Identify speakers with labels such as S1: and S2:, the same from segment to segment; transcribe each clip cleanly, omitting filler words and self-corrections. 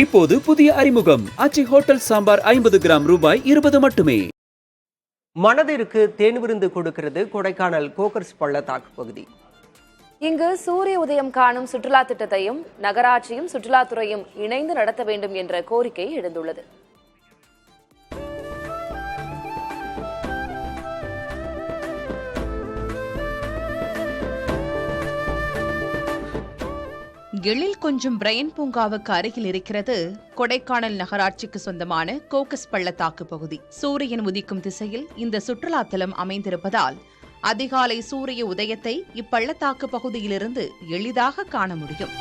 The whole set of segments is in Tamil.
S1: இப்போது புதிய அறிமுகம் ஆச்சி ஹோட்டல் சாம்பார் 50 கிராம் ரூபாய் 20 மட்டுமே.
S2: மனதிற்கு தேன் விருந்து கொடுக்கிறது கொடைக்கானல் கோக்கர்ஸ் பள்ளத்தாக்கு பகுதி.
S3: இங்கு சூரிய உதயம் காணும் சுற்றுலா திட்டத்தையும் நகராட்சியும் சுற்றுலாத்துறையும் இணைந்து நடத்த வேண்டும் என்ற கோரிக்கை எழுந்துள்ளது.
S4: எழில் கொஞ்சம் பிரையன் பூங்காவுக்கு அருகில் இருக்கிறது கொடைக்கானல் நகராட்சிக்கு சொந்தமான கோக்கஸ் பள்ளத்தாக்கு பகுதி. சூரியன் உதிக்கும் திசையில் இந்த சுற்றுலா தலம் அமைந்திருப்பதால் அதிகாலை சூரிய உதயத்தை இப்பள்ளத்தாக்கு பகுதியிலிருந்து எளிதாக காண முடியும்.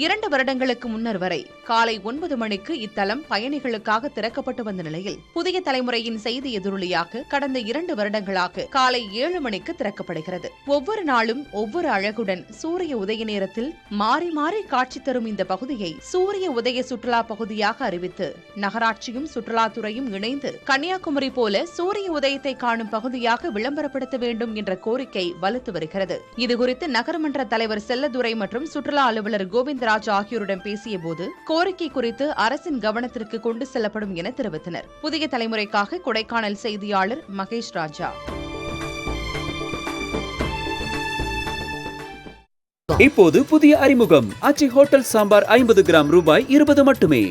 S4: இரண்டு வருடங்களுக்கு முன்னர் வரை காலை 9 மணிக்கு இத்தலம் பயணிகளுக்காக திறக்கப்பட்டு வந்த நிலையில் புதிய தலைமுறையின் செய்தி எதிரொலியாக கடந்த 2 வருடங்களாக காலை 7 மணிக்கு திறக்கப்படுகிறது. ஒவ்வொரு நாளும் ஒவ்வொரு அழகுடன் சூரிய உதய நேரத்தில் மாறி மாறி காட்சி தரும் இந்த பகுதியை சூரிய உதய சுற்றுலா பகுதியாக அறிவித்து நகராட்சியும் சுற்றுலாத்துறையும் இணைந்து கன்னியாகுமரி போல சூரிய உதயத்தை காணும் பகுதியாக விளம்பரப்படுத்த வேண்டும் என்ற கோரிக்கை வலுத்து வருகிறது. இதுகுறித்து நகர்மன்ற தலைவர் செல்லதுரை மற்றும் சுற்றுலா அலுவலர் கோவிந்தராஜ் ஆகியோருடன் பேசிய போது கோரிக்கை குறித்து அரசின் கவனத்திற்கு கொண்டு செல்லப்படும் என தெரிவித்தனர். புதிய தலைமுறைக்காக கொடைக்கானல் செய்தியாளர் மகேஷ் ராஜா.
S1: இப்போது புதிய அறிமுகம் ஆச்சி ஹோட்டல் சாம்பார் 50 கிராம் ரூபாய் 20 மட்டுமே.